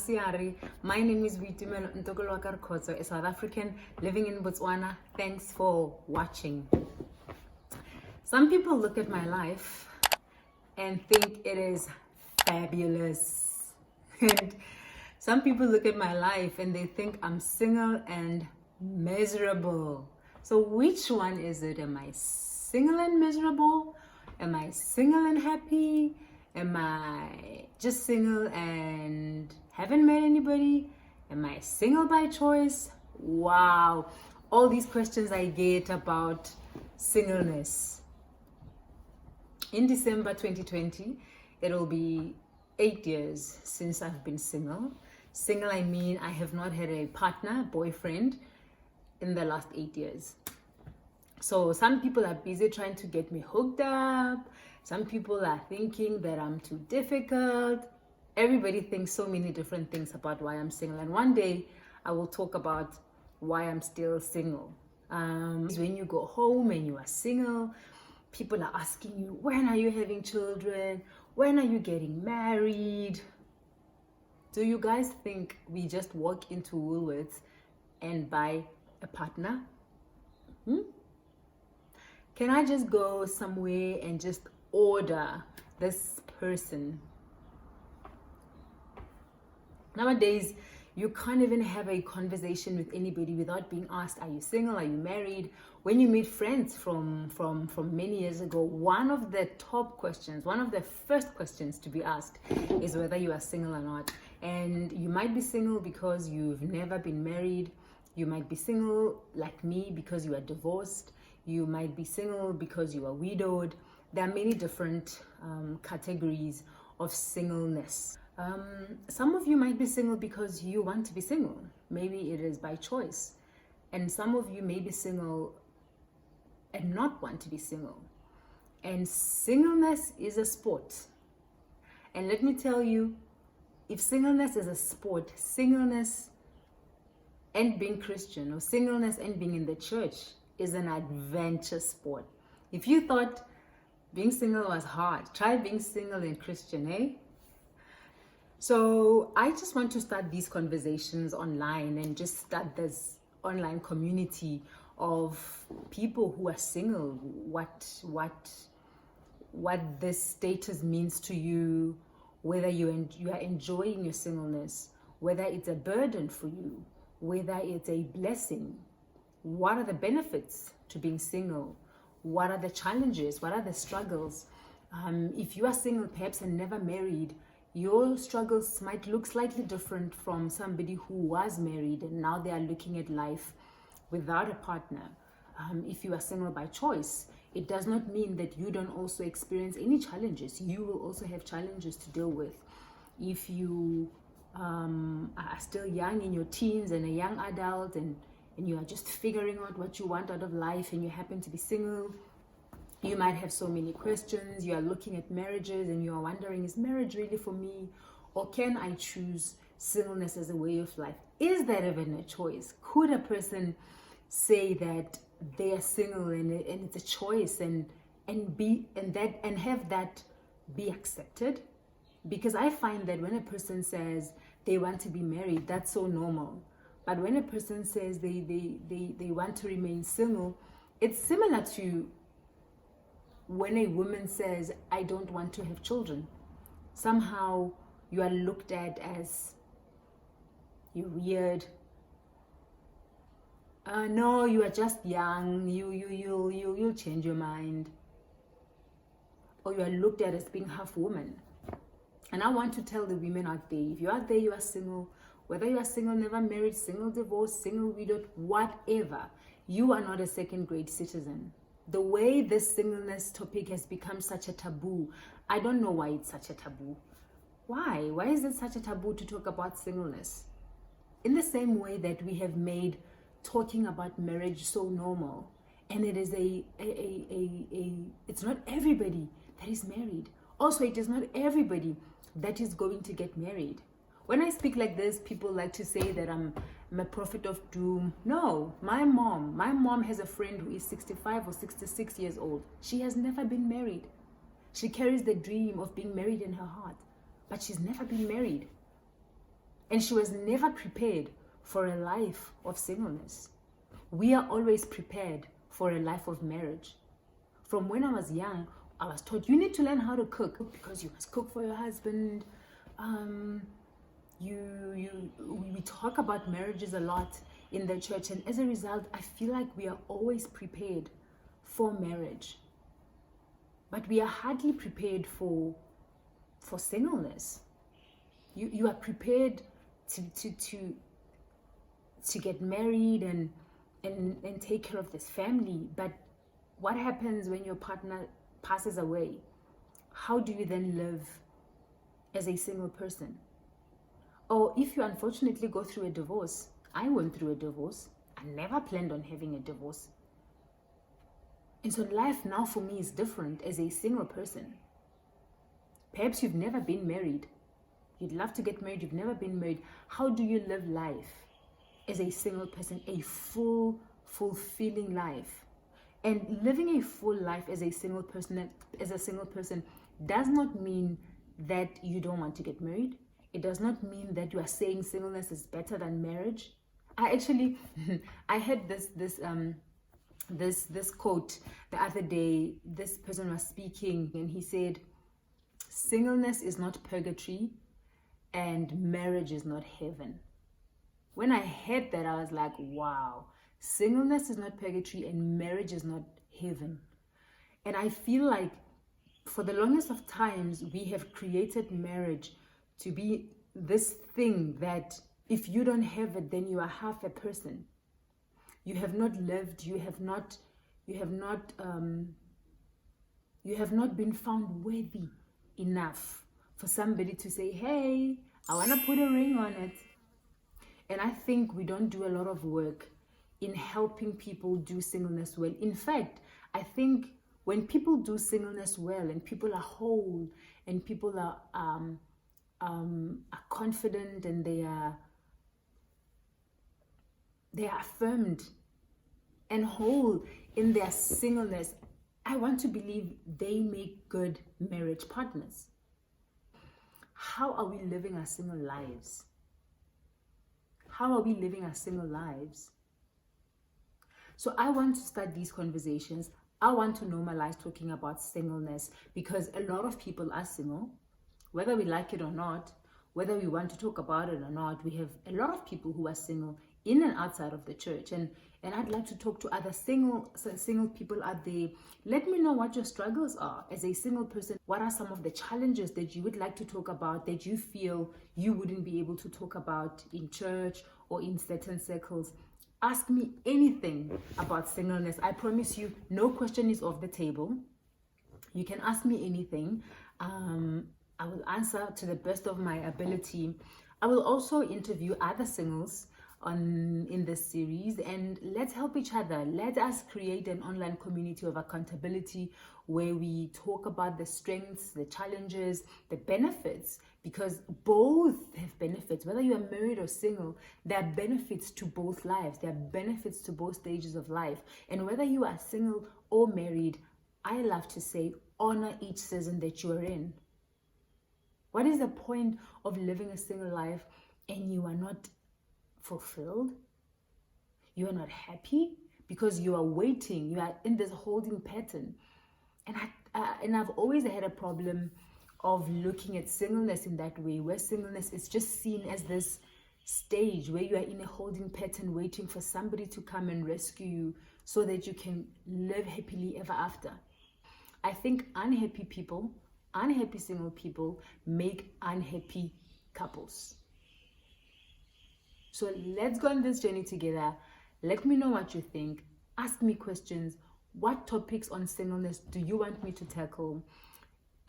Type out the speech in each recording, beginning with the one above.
masiari. My name is a South African living in Botswana. Thanks for watching. Some people look at my life and think it is fabulous. And some people look at my life and they think I'm single and miserable. So which one is it? Am I single and miserable? Am I single and happy? Am I just single and haven't met anybody? Am I single by choice? Wow. All these questions I get about singleness. In December 2020, it'll be 8 years since I've been single. Single, I mean I have not had a partner, boyfriend in the last 8 years. So some people are busy trying to get me hooked up. Some people are thinking that I'm too difficult. Everybody thinks so many different things about why I'm single. And one day I will talk about why I'm still single. When you go home and you are single, people are asking you, when are you having children? When are you getting married? Do you guys think we just walk into Woolworths and buy a partner? Can I just go somewhere and just order this person? Nowadays, you can't even have a conversation with anybody without being asked, are you single? Are you married? When you meet friends from many years ago, one of the top questions, one of the first questions to be asked is whether you are single or not. And you might be single because you've never been married. You might be single like me because you are divorced. You might be single because you are widowed. There are many different categories of singleness. Some of you might be single because you want to be single. Maybe it is by choice. And some of you may be single and not want to be single. And singleness is a sport. And let me tell you, if singleness is a sport, singleness and being Christian or singleness and being in the church is an adventure sport. If you thought being single was hard, try being single and Christian, eh? So I just want to start these conversations online and just start this online community of people who are single, what this status means to you, whether you are enjoying your singleness, whether it's a burden for you, whether it's a blessing. What are the benefits to being single? What are the challenges? What are the struggles? If you are single, perhaps, and never married, your struggles might look slightly different from somebody who was married and now they are looking at life without a partner. If you are single by choice, it does not mean that you don't also experience any challenges. You will also have challenges to deal with. If you are still young in your teens and a young adult and you are just figuring out what you want out of life and you happen to be single, you might have so many questions. You are looking at marriages and you are wondering, is marriage really for me? Or can I choose singleness as a way of life? Is that even a choice? Could a person say that they are single and it's a choice and have that be accepted? Because I find that when a person says they want to be married, that's so normal. But when a person says they want to remain single, it's similar to when a woman says, I don't want to have children. Somehow you are looked at as, you're weird. No, you are just young. You'll change your mind. Or you are looked at as being half woman. And I want to tell the women out there, if you're out there, you are single, whether you are single, never married, single divorced, single widowed, whatever, you are not a second-grade citizen. The way this singleness topic has become such a taboo, I don't know why it's such a taboo. Why? Why is it such a taboo to talk about singleness? In the same way that we have made talking about marriage so normal, and it is it's not everybody that is married. Also, it is not everybody that is going to get married. When I speak like this, people like to say that I'm a prophet of doom. No, my mom has a friend who is 65 or 66 years old. She has never been married. She carries the dream of being married in her heart, but she's never been married. And she was never prepared for a life of singleness. We are always prepared for a life of marriage. From when I was young, I was taught you need to learn how to cook because you must cook for your husband. We talk about marriages a lot in the church, and as a result, I feel like we are always prepared for marriage, but we are hardly prepared for singleness. You are prepared to get married and take care of this family, but what happens when your partner passes away? How do you then live as a single person? Or if you unfortunately go through a divorce, I went through a divorce. I never planned on having a divorce. And so life now for me is different as a single person. Perhaps you've never been married. You'd love to get married. You've never been married. How do you live life as a single person? A full, fulfilling life. And living a full life as a single person does not mean that you don't want to get married. It does not mean that you are saying singleness is better than marriage. I had this quote the other day. This person was speaking and he said, singleness is not purgatory and marriage is not heaven. When I heard that, I was like, wow, singleness is not purgatory and marriage is not heaven. And I feel like for the longest of times, we have created marriage to be this thing that if you don't have it, then you are half a person. You have not lived, you have not been found worthy enough for somebody to say, hey, I want to put a ring on it. And I think we don't do a lot of work in helping people do singleness well. In fact, I think when people do singleness well and people are whole and people are confident and they are affirmed and whole in their singleness, I want to believe they make good marriage partners. How are we living our single lives? How are we living our single lives? So I want to start these conversations. I want to normalize talking about singleness because a lot of people are single, whether we like it or not, whether we want to talk about it or not. We have a lot of people who are single in and outside of the church, and I'd like to talk to other single people out there. Let me know what your struggles are as a single person. What are some of the challenges that you would like to talk about that you feel you wouldn't be able to talk about in church or in certain circles? Ask me anything about singleness. I promise you, no question is off the table. You can ask me anything. I will answer to the best of my ability. I will also interview other singles in this series, and let's help each other. Let us create an online community of accountability where we talk about the strengths, the challenges, the benefits, because both have benefits. Whether you are married or single, there are benefits to both lives. There are benefits to both stages of life. And whether you are single or married, I love to say, honor each season that you are in. What is the point of living a single life and you are not fulfilled? You are not happy because you are waiting. You are in this holding pattern. And I've always had a problem of looking at singleness in that way, where singleness is just seen as this stage where you are in a holding pattern waiting for somebody to come and rescue you so that you can live happily ever after. I think unhappy single people make unhappy couples. So let's go on this journey together. Let me know what you think. Ask me questions. What topics on singleness do you want me to tackle?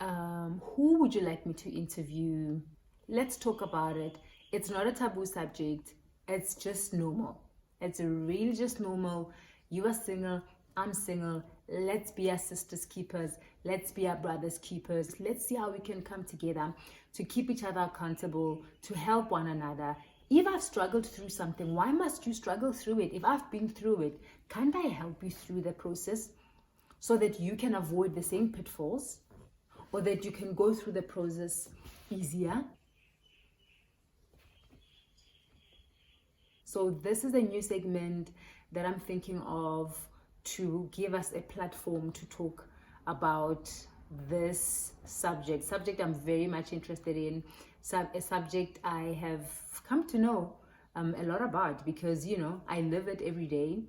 Who would you like me to interview? Let's talk about it. It's not a taboo subject. It's just normal. It's really just normal. You are single. I'm single. Let's be our sisters' keepers. Let's be our brothers' keepers. Let's see how we can come together to keep each other accountable, to help one another. If I've struggled through something, why must you struggle through it? If I've been through it, can't I help you through the process so that you can avoid the same pitfalls, or that you can go through the process easier? So this is a new segment that I'm thinking of to give us a platform to talk about this subject I'm very much interested in, a subject I have come to know a lot about, because I live it every day,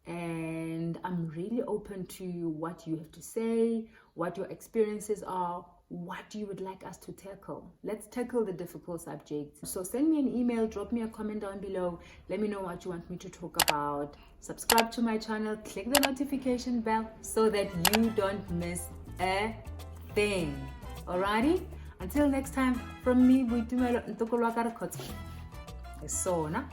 and I'm really open to what you have to say, what your experiences are, what you would like us to tackle. Let's tackle the difficult subjects. So send me an email, drop me a comment down below, let me know what you want me to talk about. Subscribe to my channel, click the notification bell so that you don't miss a thing. Alrighty, until next time, from me, Buitumelo Ntokolwa Karakotsi. Sona.